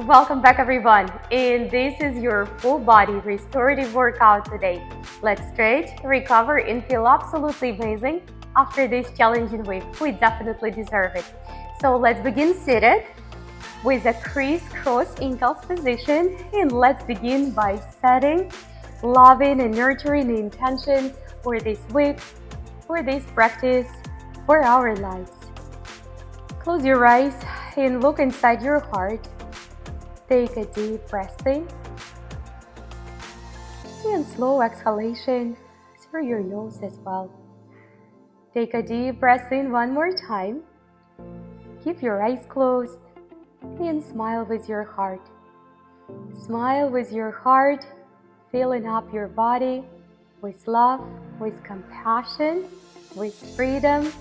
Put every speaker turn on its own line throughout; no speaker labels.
Welcome back everyone, and this is your full body restorative workout today. Let's stretch, recover, and feel absolutely amazing after this challenging week. We definitely deserve it. So let's begin seated with a crisscross ankles position, and let's begin by setting loving and nurturing intentions for this week, for this practice, for our lives. Close your eyes and look inside your heart. Take a deep breath in and slow exhalation through your nose as well. Take a deep breath in one more time. Keep your eyes closed and smile with your heart. Smile with your heart, filling up your body with love, with compassion, with freedom,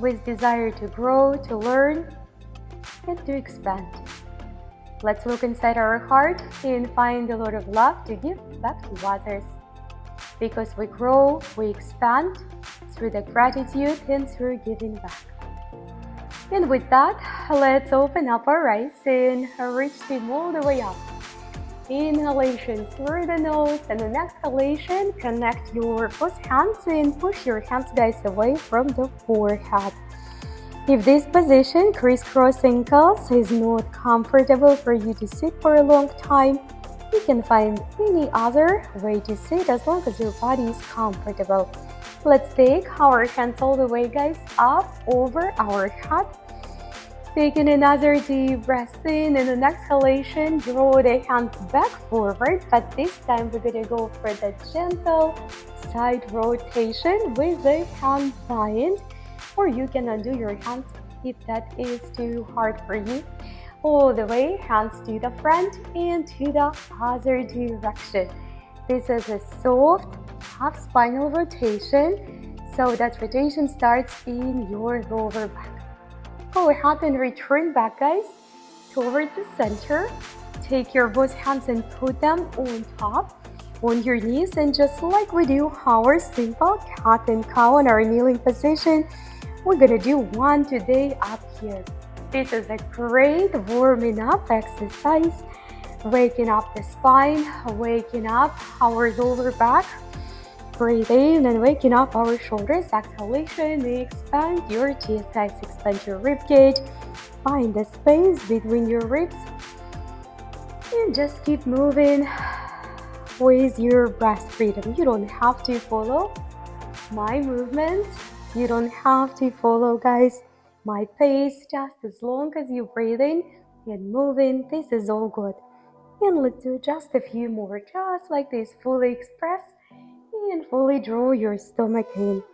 with desire to grow, to learn, and to expand. Let's look inside our heart and find a lot of love to give back to others. Because we grow, we expand through the gratitude and through giving back. And with that, let's open up our eyes and reach them all the way up. Inhalation through the nose, and an exhalation, connect your both hands and push your hands, guys, away from the forehead. If this position, crisscross ankles, is not comfortable for you to sit for a long time, you can find any other way to sit as long as your body is comfortable. Let's take our hands all the way, guys, up over our head. Taking another deep breath in, and an exhalation, draw the hands back forward, but this time we're gonna go for the gentle side rotation with the hand bind. Or you can undo your hands if that is too hard for you. All the way, hands to the front and to the other direction. This is a soft half spinal rotation. So that rotation starts in your lower back. Go ahead and return back, guys, towards the center. Take your both hands and put them on top, on your knees, and just like we do our simple cat and cow in our kneeling position, we're gonna do one today up here. This is a great warming up exercise, waking up the spine, waking up our lower back. Breathe in and waking up our shoulders. Exhalation, expand your chest, guys. Expand your rib cage. Find the space between your ribs. And just keep moving with your breath freedom. You don't have to follow my movements. You don't have to follow, guys, my pace. Just as long as you're breathing and moving, this is all good. And let's do just a few more, just like this. Fully express and fully draw your stomach in.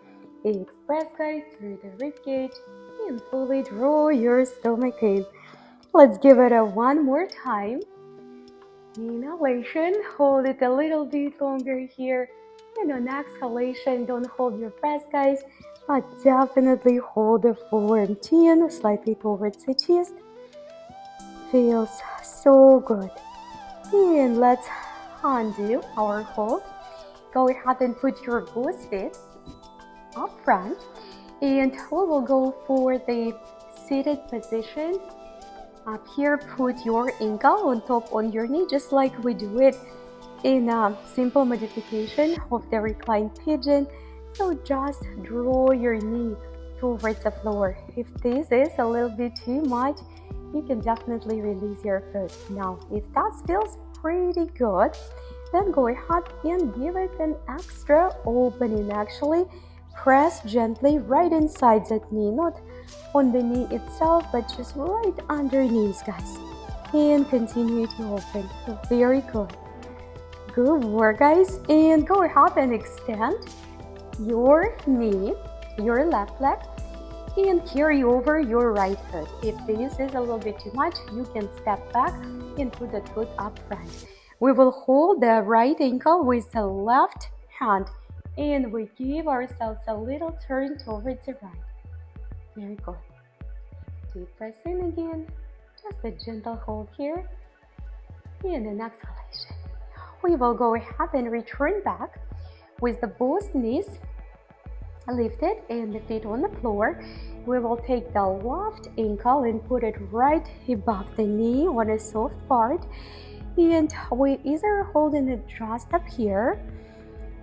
Express, guys, through the ribcage and fully draw your stomach in. Let's give it a one more time. Inhalation, hold it a little bit longer here. And on exhalation, don't hold your breath, guys, but definitely hold the forearm chin slightly towards the chest. Feels so good. And let's undo our hold. Go ahead and put your both feet up front, and we will go for the seated position. Up here, put your ankle on top on your knee, just like we do it in a simple modification of the reclined pigeon. So just draw your knee towards the floor. If this is a little bit too much, you can definitely release your foot. Now, if that feels pretty good, then go ahead and give it an extra opening. Actually, press gently right inside that knee, not on the knee itself, but just right underneath, guys. And continue to open. Very good. Good work, guys. And go ahead and extend your knee, your left leg, and carry over your right foot. If this is a little bit too much, you can step back and put the foot up front. We will hold the right ankle with the left hand, and we give ourselves a little turn towards the right. Very good. Deep breath in again. Just a gentle hold here. And an exhalation. We will go ahead and return back with the both knees lifted and the feet on the floor. We will take the left ankle and put it right above the knee on a soft part. And we either holding it just up here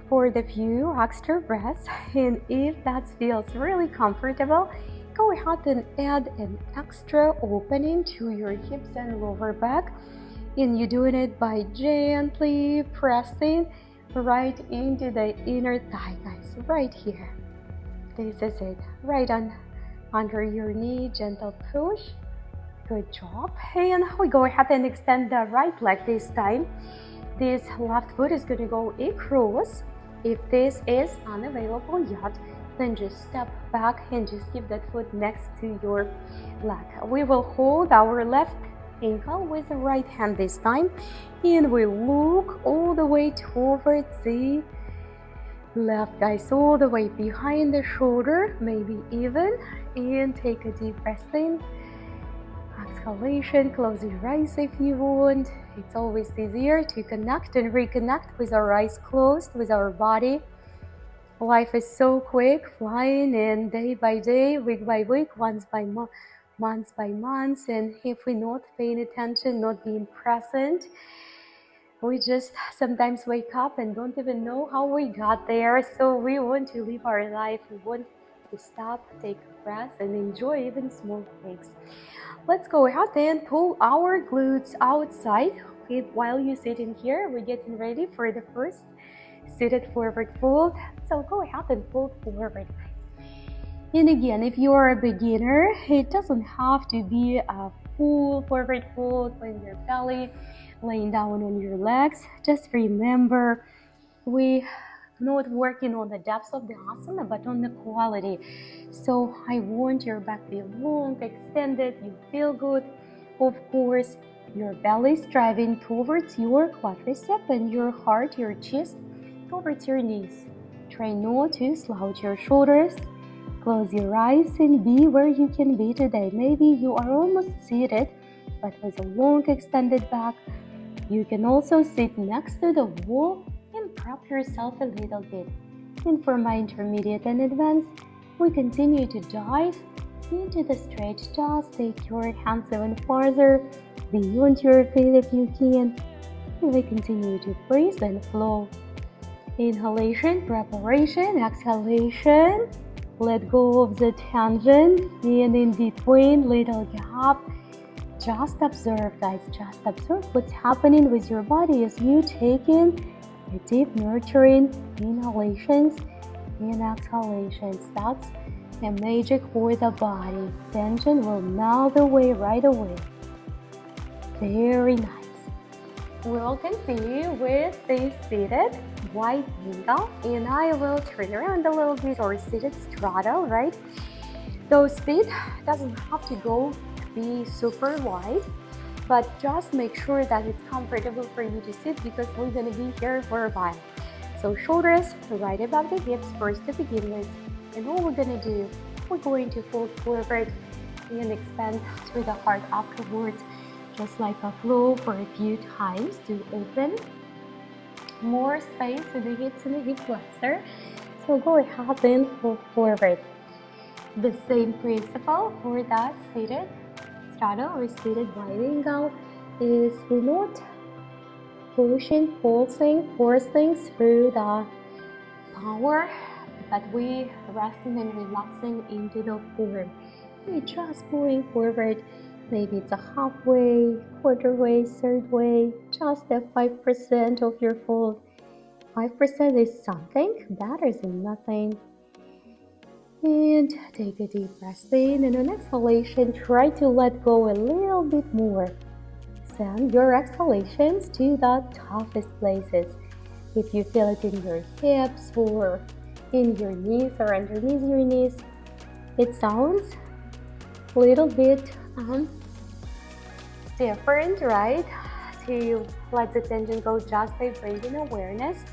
for the few extra breaths. And if that feels really comfortable, go ahead and add an extra opening to your hips and lower back. And you're doing it by gently pressing right into the inner thigh, guys, right here. This is it, right on under your knee, gentle push. Good job. And we go ahead and extend the right leg this time. This left foot is going to go across. If this is unavailable yet, then just step back and just keep that foot next to your leg. We will hold our left ankle with the right hand this time, and we look all the way towards the left, guys, all the way behind the shoulder, maybe even, and take a deep breath in. Exhalation, close your eyes if you want. It's always easier to connect and reconnect with our eyes closed, with our body. Life is so quick, flying in day by day, week by week, months by months, and if we're not paying attention, not being present, we just sometimes wake up and don't even know how we got there. So we want to live our life. We want to stop, take a breath, and enjoy even small things. Let's go ahead and pull our glutes outside. While you're sitting here, we're getting ready for the first seated forward fold. So go ahead and fold forward. And again, if you are a beginner, it doesn't have to be a full forward fold when your belly laying down on your legs. Just remember, we're not working on the depth of the asana, but on the quality. So I want your back to be long, extended, you feel good. Of course, your belly is driving towards your quadricep and your heart, your chest, towards your knees. Try not to slouch your shoulders. Close your eyes and be where you can be today. Maybe you are almost seated, but with a long extended back. You can also sit next to the wall and prop yourself a little bit. And for my intermediate and advanced, we continue to dive into the stretch. Just take your hands even farther beyond your feet if you can. And we continue to breathe and flow. Inhalation, preparation, exhalation. Let go of the tension, and in between, little gap. Just observe, guys, just observe what's happening with your body as you take in the deep, nurturing inhalations and exhalations. That's a magic for the body. Tension will melt away right away. Very nice. We'll continue with the seated wide angle, and I will turn around a little bit, or seated straddle, right? Those feet doesn't have to be super wide, but just make sure that it's comfortable for you to sit, because we're going to be here for a while. So shoulders right above the hips first to begin with, and all we're going to do, we're going to fold forward and expand through the heart afterwards, just like a flow for a few times to open more space in the hips and the hip flexor. So go ahead and fold forward. The same principle for that seated straddle or seated wide angle is we're not pushing, pulsing, forcing through the power, but we resting and relaxing into the form. We're just moving forward. Maybe it's a halfway, quarter way, third way, just a 5% of your fold. 5% is something better than nothing. And take a deep breath in, and on exhalation, try to let go a little bit more. Send your exhalations to the toughest places. If you feel it in your hips or in your knees or underneath your knees, it sounds a little bit different, right? To let the tension go just by bringing awareness.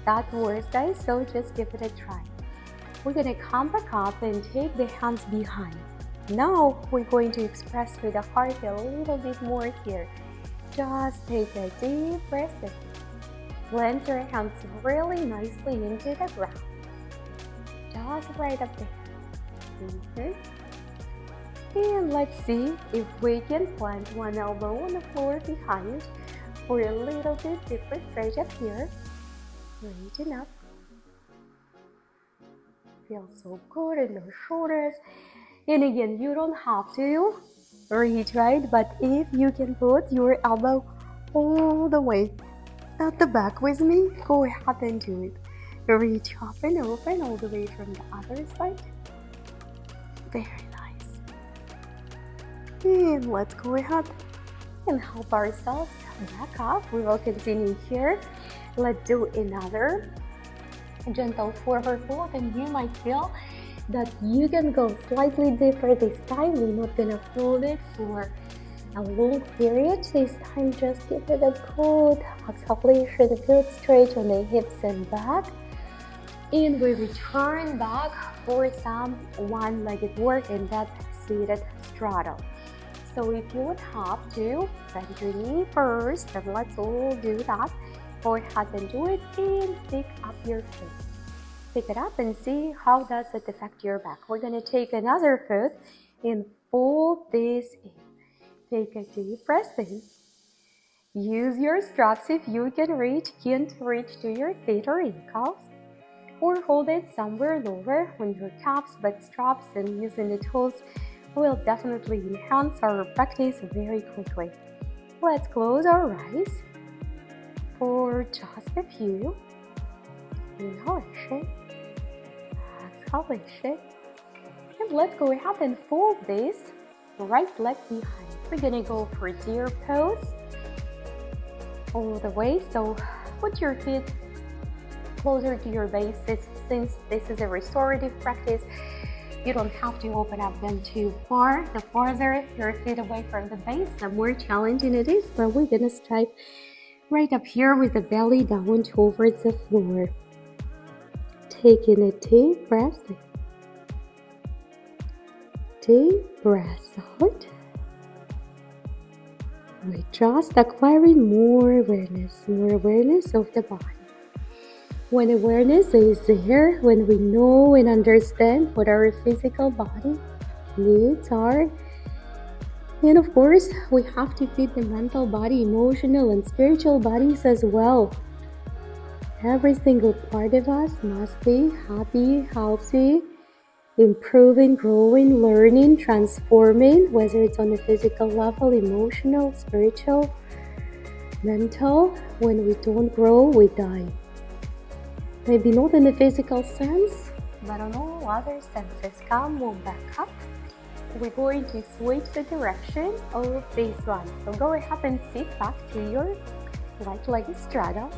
That works, guys, so just give it a try. We're going to come back up and take the hands behind. Now we're going to express with the heart a little bit more here. Just take a deep breath in. Plant your hands really nicely into the ground. Just right up there. Okay. And let's see if we can plant one elbow on the floor behind for a little bit deeper stretch up here. Reaching up. Feels so good in those shoulders. And again, you don't have to reach, right? But if you can put your elbow all the way at the back with me, go ahead and do it. Reach up and open all the way from the other side. Very nice. And let's go ahead and help ourselves back up. We will continue here. Let's do another gentle forward fold, and you might feel that you can go slightly deeper this time. We're not gonna hold it for a long period. This time just give it a good exhalation, a good stretch on the hips and back. And we return back for some one-legged work in that seated straddle. So if you would have to bend your knee first, then let's all do that. Go ahead and do it and pick up your foot. Pick it up and see how does it affect your back. We're going to take another foot and fold this in. Take a deep breath in. Use your straps if you can reach, can't reach to your feet or ankles. Or hold it somewhere lower on your calves, but straps and using the tools will definitely enhance our practice very quickly. Let's close our eyes for just a few. Inhalation, exhalation, and let's go ahead and fold this right leg behind. We're gonna go for deer pose all the way. So put your feet closer to your base. Since this is a restorative practice, you don't have to open up them too far. The farther your feet away from the base, the more challenging it is, but we're gonna strive right up here with the belly down towards the floor. Taking a deep breath in. Deep breath out. We're just acquiring more awareness of the body. When awareness is there, when we know and understand what our physical body needs are, and of course, we have to feed the mental body, emotional and spiritual bodies as well. Every single part of us must be happy, healthy, improving, growing, learning, transforming, whether it's on a physical level, emotional, spiritual, mental. When we don't grow, we die. Maybe not in the physical sense, but on all other senses. Come, move back up. We're going to switch the direction of this one. So go ahead and sit back to your right leg straddle.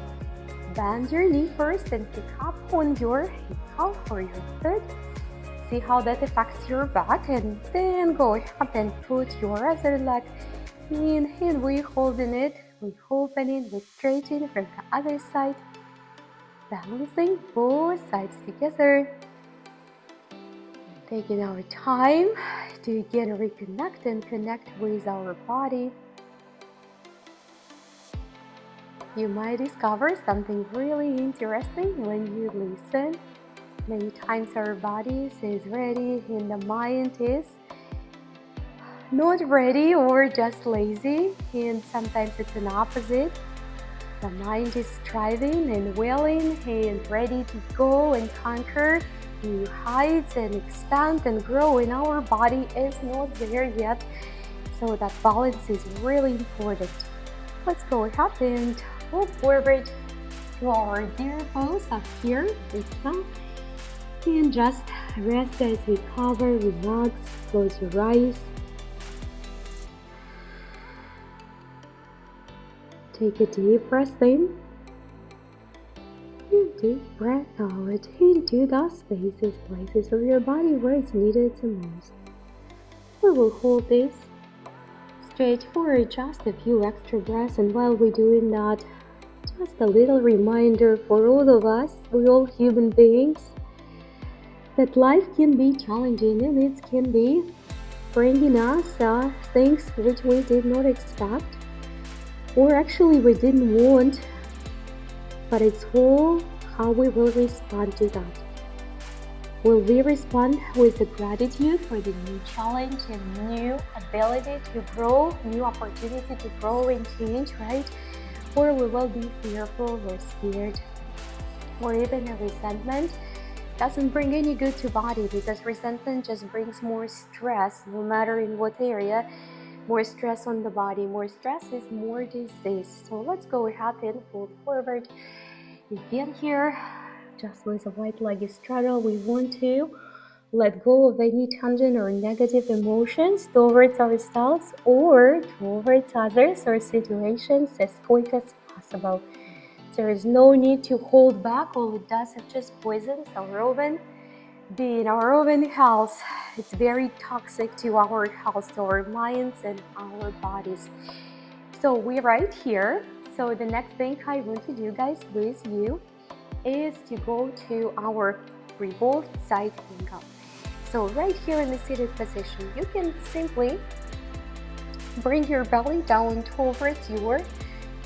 Bend your knee first and pick up on your ankle or your foot. See how that affects your back, and then go ahead and put your other leg in, and we're holding it, we're opening, we're straightening from the other side. Balancing both sides together. Taking our time to again reconnect and connect with our body. You might discover something really interesting when you listen. Many times our body is ready and the mind is not ready or just lazy, and sometimes it's an opposite. The mind is striving and willing and ready to go and conquer new heights and expand and grow, and our body is not there yet. So that balance is really important. Let's go ahead and move forward to our deer pose up here this time. And just rest as we cover, relax, close your eyes. Take a deep breath in and deep breath out into the spaces, places of your body where it's needed the most. We will hold this stretch for just a few extra breaths, and while we're doing that, just a little reminder for all of us, we're all human beings, that life can be challenging and it can be bringing us things which we did not expect, or actually we didn't want, but it's all how we will respond to that. Will we respond with the gratitude for the new challenge and new ability to grow, new opportunity to grow and change, right? Or we will be fearful or scared, or even a resentment. Doesn't bring any good to body, because resentment just brings more stress, no matter in what area. More stress on the body. More stress is more disease. So let's go ahead and fold forward. Again here, just with a wide-legged straddle, we want to let go of any tension or negative emotions towards ourselves or towards others or situations as quick as possible. There is no need to hold back. All it does is just poisons our oven. Being our own health, it's very toxic to our health, to our minds and our bodies. So we're right here. So the next thing I want to do, guys, with you is to go to our Revolve side angle. So right here in the seated position, you can simply bring your belly down towards your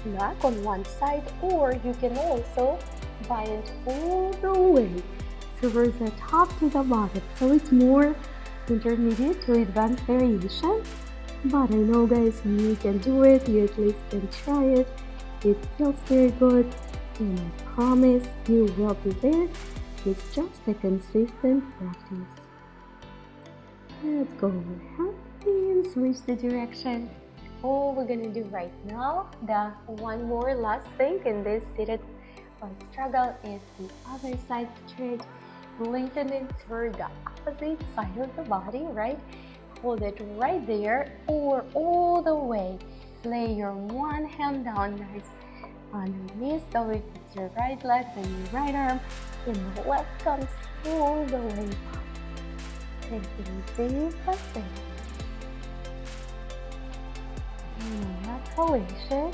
neck on one side, or you can also bind all the way towards the top to the bottom. So it's more intermediate to advanced variation, but I know, guys, you can do it. You at least can try it. It feels very good, and I promise you will be there. It's just a consistent practice. Let's go ahead and switch the direction. All we're gonna do right now, the one more last thing in this seated struggle, is the other side stretch. Lengthen it toward the opposite side of the body, right? Hold it right there or all the way. Lay your one hand down nice underneath, so if it's your right leg and your right arm, and the left comes all the way up. Taking deep breath in. And exhalation.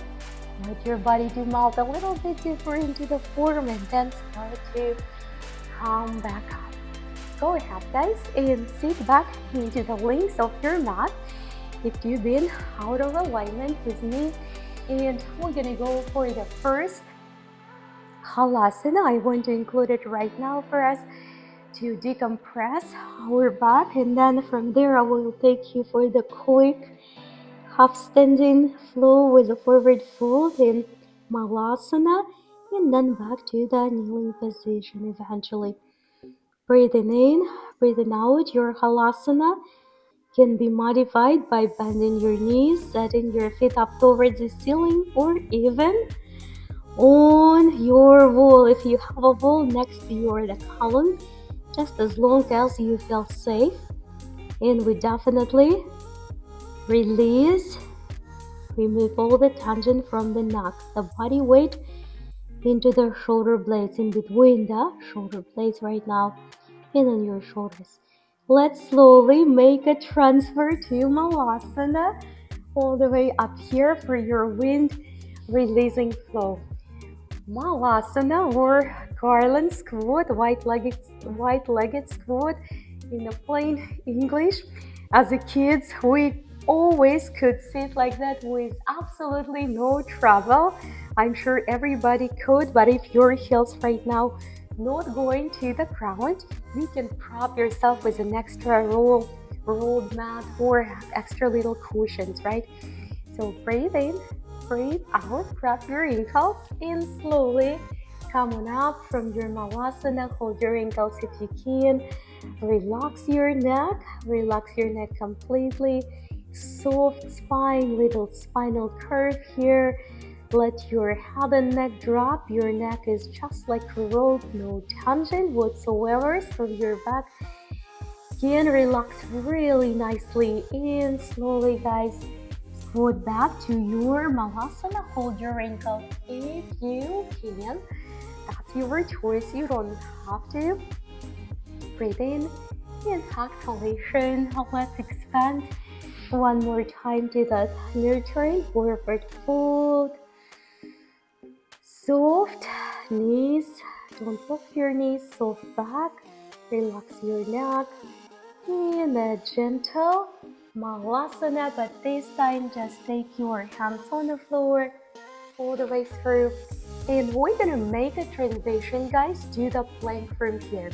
Let your body to melt a little bit deeper into the form and then start to come back up. Go ahead, guys, and sit back into the links of your mat if you've been out of alignment with me. And we're gonna go for the first Halasana. I want to include it right now for us to decompress our back, and then from there I will take you for the quick half standing flow with a forward fold in Halasana, and then back to the kneeling position eventually. Breathing in, breathing out. Your Halasana can be modified by bending your knees, setting your feet up towards the ceiling, or even on your wall if you have a wall next to your column, just as long as you feel safe. And we definitely release, remove all the tension from the neck, the body weight into the shoulder blades, in between the shoulder blades right now, and on your shoulders. Let's slowly make a transfer to Halasana, all the way up here for your wind releasing flow. Halasana, or garland squat, white-legged squat in a plain English. As a kids, we always could sit like that with absolutely no trouble. I'm sure everybody could, but if your heels right now not going to the ground, you can prop yourself with an extra rolled mat or extra little cushions, right? So breathe in, breathe out, grab your ankles, and slowly come on up from your Halasana. Hold your ankles if you can. Relax your neck completely. Soft spine, little spinal curve here. Let your head and neck drop. Your neck is just like a rope, no tension whatsoever. So your back can relax really nicely. And slowly, guys, squat back to your Halasana. Hold your ankles if you can. That's your choice. You don't have to. Breathe in and exhalation. Let's expand one more time to that nurturing forward fold. Soft knees. Don't lift your knees. Soft back. Relax your neck. And a gentle Halasana, but this time just take your hands on the floor all the way through. And we're gonna make a transition, guys, to the plank from here.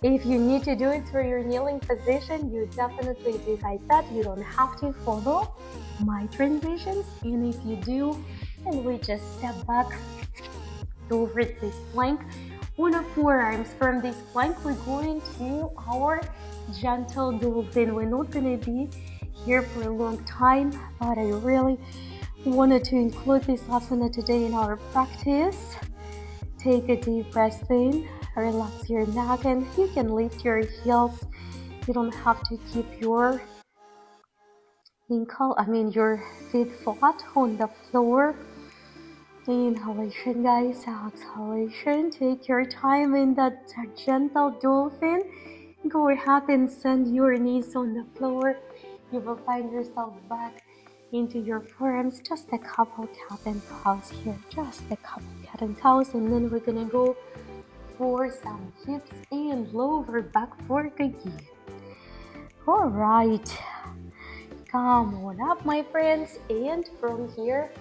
If you need to do it for your kneeling position, you definitely do, guys. That you don't have to follow my transitions. And if you do, then we just step back towards this plank on our forearms. From this plank, we're going to our gentle dolphin. We're not going to be here for a long time, but I really wanted to include this asana today in our practice. Take a deep breath in, relax your neck, and you can lift your heels. You don't have to keep your your feet flat on the floor. Inhalation, guys. Exhalation. Take your time in that gentle dolphin. Go ahead and send your knees on the floor. You will find yourself back into your forearms. Just a couple cat and cows here. Just a couple cat and cows. And then we're going to go for some hips and lower back work again. All right. Come on up, my friends. And from here,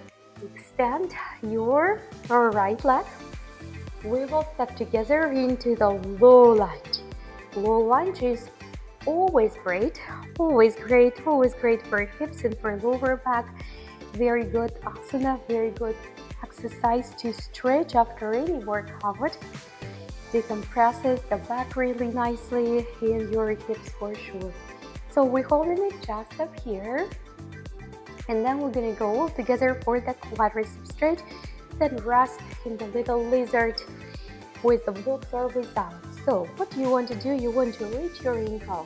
extend your right leg. We will step together into the low lunge. Low lunge is always great for hips and for lower back. Very good asana, very good exercise to stretch after any workout. Decompresses the back really nicely and your hips for sure. So we're holding it just up here. And then we're going to go all together for the quadricep stretch. Then rest in the little lizard with the blocks or without. So what you want to do, you want to reach your ankle.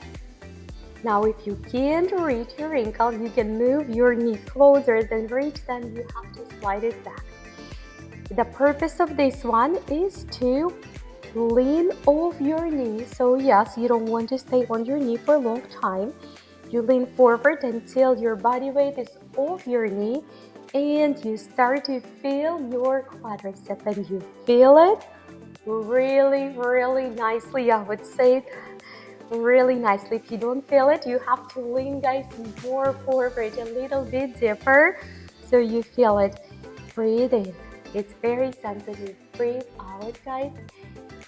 Now if you can't reach your ankle, you can move your knee closer than reach, then you have to slide it back. The purpose of this one is to lean off your knee. So yes, you don't want to stay on your knee for a long time. You lean forward until your body weight is off your knee and you start to feel your quadricep, and you feel it really nicely. I would say really nicely. If you don't feel it, you have to lean, guys, more forward a little bit deeper so you feel it. Breathe in. It's very sensitive. Breathe out, guys,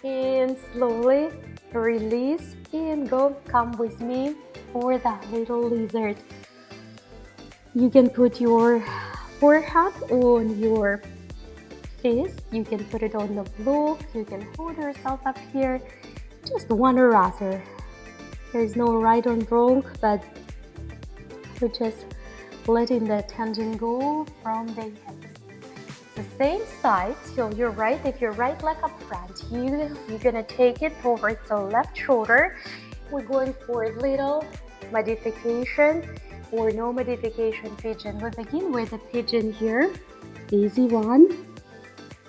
and slowly release and go. Come with me for that little lizard. You can put your forehead on your fist. You can put it on the block. You can hold yourself up here. Just one or other. There's no right or wrong, but we're just letting the attention go from the hips. The same side, so you're right. If your right leg up front, you're gonna take it towards the left shoulder. We're going for a little modification or no modification pigeon. We begin with a pigeon here. Easy one.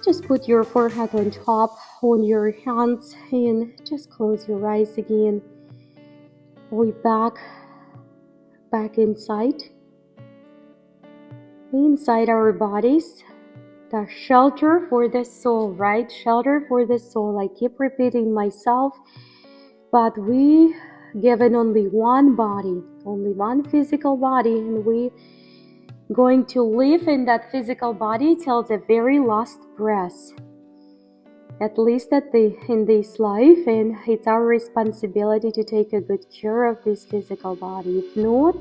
Just put your forehead on top, on your hands, and just close your eyes again. We back inside our bodies. The shelter for the soul, right? Shelter for the soul. I keep repeating myself, but we given only one body, only one physical body, and we going to live in that physical body till the very last breath, at least in this life. And it's our responsibility to take a good care of this physical body. If not,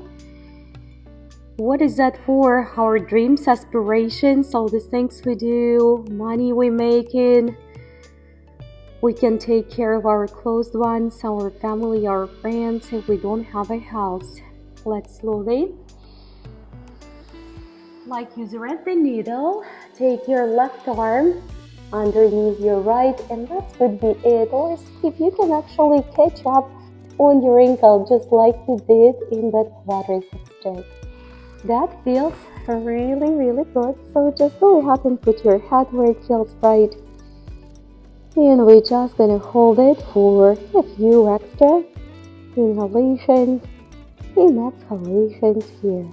what is that for? Our dreams, aspirations, all the things we do, money we making. We can take care of our close ones, our family, our friends, if we don't have a house. Let's slowly, like you thread the needle, take your left arm underneath your right, and that would be it. Or if you can actually catch up on your ankle, just like you did in that quadricep stretch. That feels really good. So just go ahead and put your head where it feels right. And we're just gonna hold it for a few extra inhalations and exhalations here.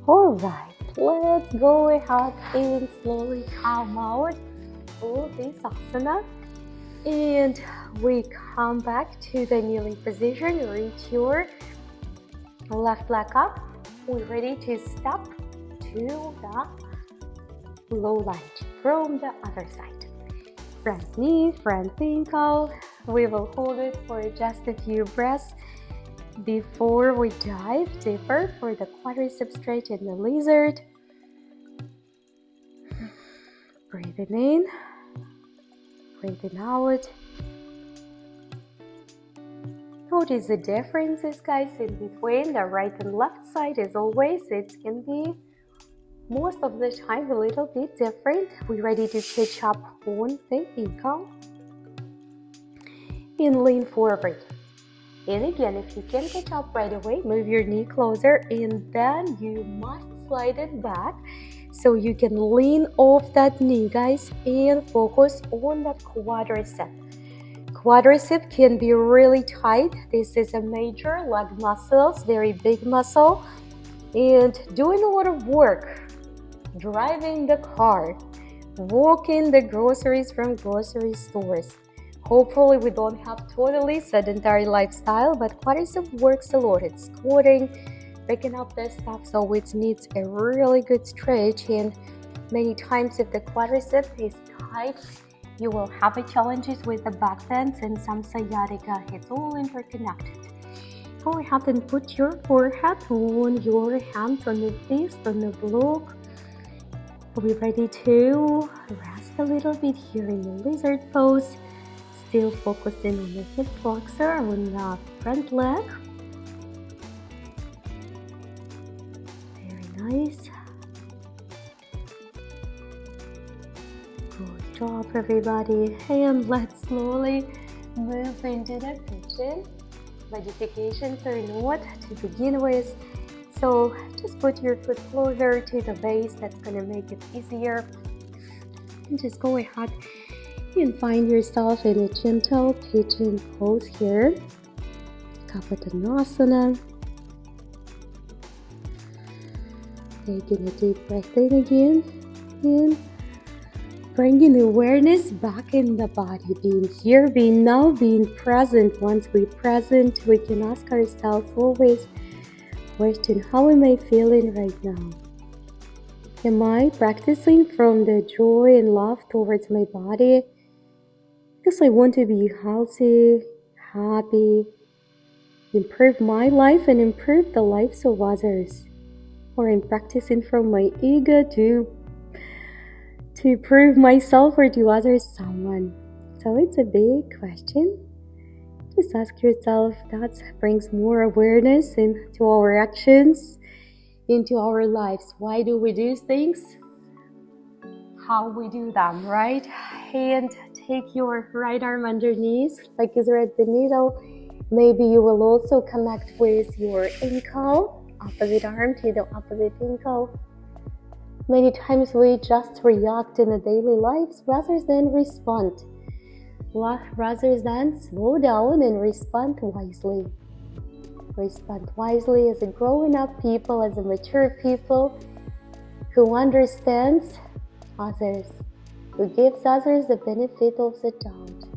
Alright, let's go ahead and slowly come out of this asana. And we come back to the kneeling position. Reach your left leg up. We're ready to step to the low lunge from the other side. Front knee, front ankle, We will hold it for just a few breaths before we dive deeper for the quadricep stretch in the lizard. Breathing in, breathing out. Notice the differences, guys, in between the right and left side. As always, it can be most of the time a little bit different. We're ready to catch up on the ankle and lean forward. And again, if you can catch up right away, move your knee closer, and then you must slide it back so you can lean off that knee, guys, and focus on that quadricep. Quadricep can be really tight. This is a major leg muscle, very big muscle, and doing a lot of work, driving the car, walking the groceries from grocery stores. Hopefully we don't have totally sedentary lifestyle, but quadricep works a lot. It's squatting, picking up this stuff, so it needs a really good stretch. And many times if the quadricep is tight, you will have challenges with the back bends and some sciatica. It's all interconnected. Go ahead and put your forehead on your hands on the fist, on the block. We're ready to rest a little bit here in the lizard pose. Still focusing on the hip flexor, on the front leg. Very nice. Good job, everybody. And let's slowly move into the pigeon. Modifications are not to begin with. So just put your foot closer to the base. That's going to make it easier. And just go ahead and find yourself in a gentle pigeon pose here. Halasana. Taking a deep breath in again. And bringing awareness back in the body, being here, being now, being present. Once we're present, we can ask ourselves always, question, how am I feeling right now? Am I practicing from the joy and love towards my body? Because I want to be healthy, happy, improve my life and improve the lives of others. Or I'm practicing from my ego to prove myself or to others someone. So it's a big question. Just ask yourself. That brings more awareness into our actions, into our lives. Why do we do things? How we do them, right? And take your right arm underneath, like you thread the needle. Maybe you will also connect with your ankle, opposite arm to the opposite ankle. Many times we just react in the daily lives rather than respond. Rather than slow down and respond wisely. Respond wisely as a growing up people, as a mature people who understands others, who gives others the benefit of the doubt.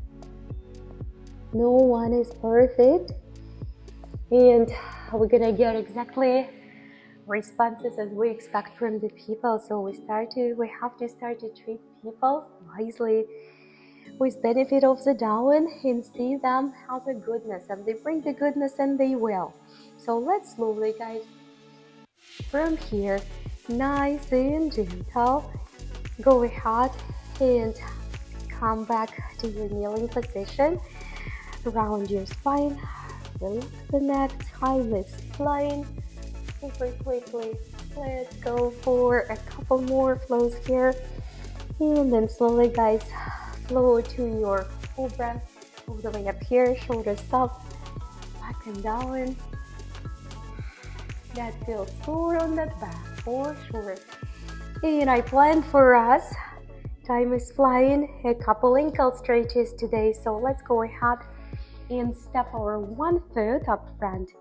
No one is perfect, and we're gonna get exactly responses as we expect from the people. So we have to start to treat people wisely with benefit of the doubt and see them as a goodness, and they bring the goodness and they will. So let's slowly, guys, from here, nice and gentle, go ahead and come back to your kneeling position. Round your spine, relax the neck, time is flying super quickly. Let's go for a couple more flows here, and then slowly, guys, flow to your Cobra, all the way up here, shoulders up, back and down. That feels good on that back for sure. And I planned for us, time is flying, a couple ankle stretches today. So let's go ahead and step our one foot up front,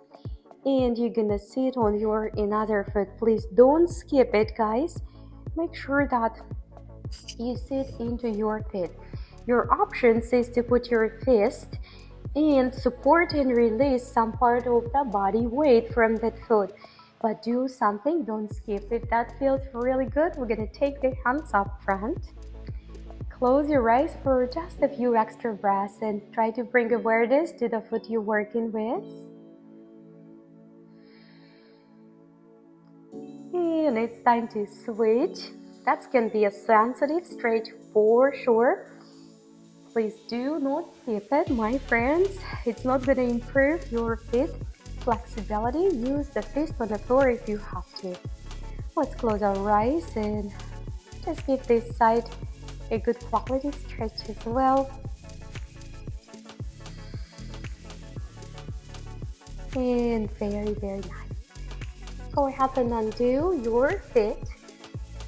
and you're gonna sit on your another foot. Please don't skip it, guys. Make sure that you sit into your feet. Your options is to put your fist and support and release some part of the body weight from that foot, but do something, don't skip. If that feels really good, we're gonna take the hands up front, close your eyes for just a few extra breaths and try to bring awareness to the foot you're working with. And it's time to switch. That can be a sensitive stretch for sure. Please do not skip it, my friends. It's not going to improve your feet flexibility. Use the fist on the floor if you have to. Let's close our eyes and just give this side a good quality stretch as well. And very, very nice. Go ahead and undo your feet.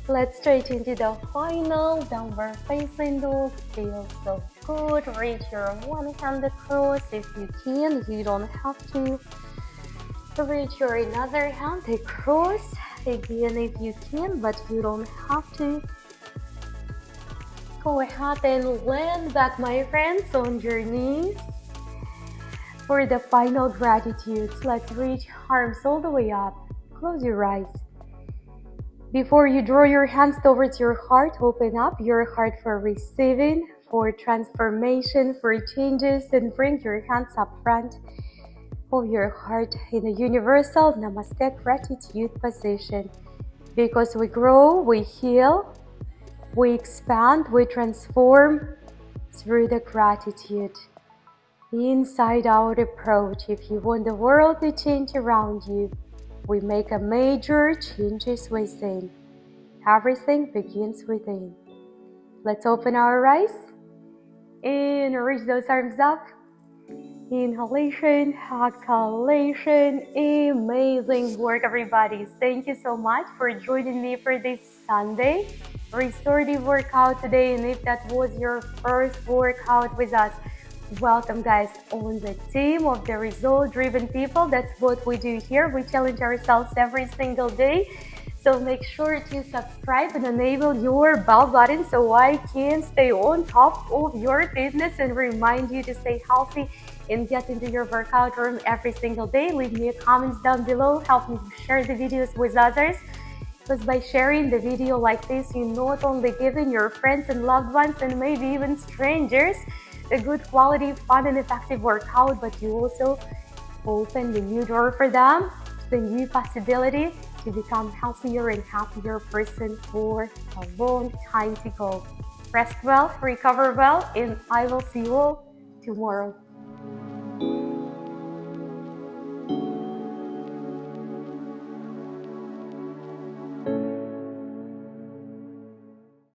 Let's straighten into the final downward facing dog. Feels so good. Reach your one hand across if you can. You don't have to. Reach your another hand across again if you can, but you don't have to. Go ahead and land back, my friends, on your knees. For the final gratitudes, let's reach arms all the way up. Close your eyes. Before you draw your hands towards your heart, open up your heart for receiving, for transformation, for changes, and bring your hands up front of your heart in a universal Namaste gratitude position. Because we grow, we heal, we expand, we transform through the gratitude. Inside out approach. If you want the world to change around you, we make a major changes within. Everything begins within. Let's open our eyes and reach those arms up. Inhalation, exhalation. Amazing work, everybody. Thank you so much for joining me for this Sunday restorative workout today. And if that was your first workout with us, welcome, guys, on the team of the result-driven people. That's what we do here. We challenge ourselves every single day. So make sure to subscribe and enable your bell button so I can stay on top of your fitness and remind you to stay healthy and get into your workout room every single day. Leave me a comments down below. Help me to share the videos with others. Because by sharing the video like this, you not only giving your friends and loved ones and maybe even strangers a good quality, fun and effective workout, but you also open the new door for them, the new possibility to become healthier and happier person for a long time to go. Rest well, recover well, and I will see you all tomorrow.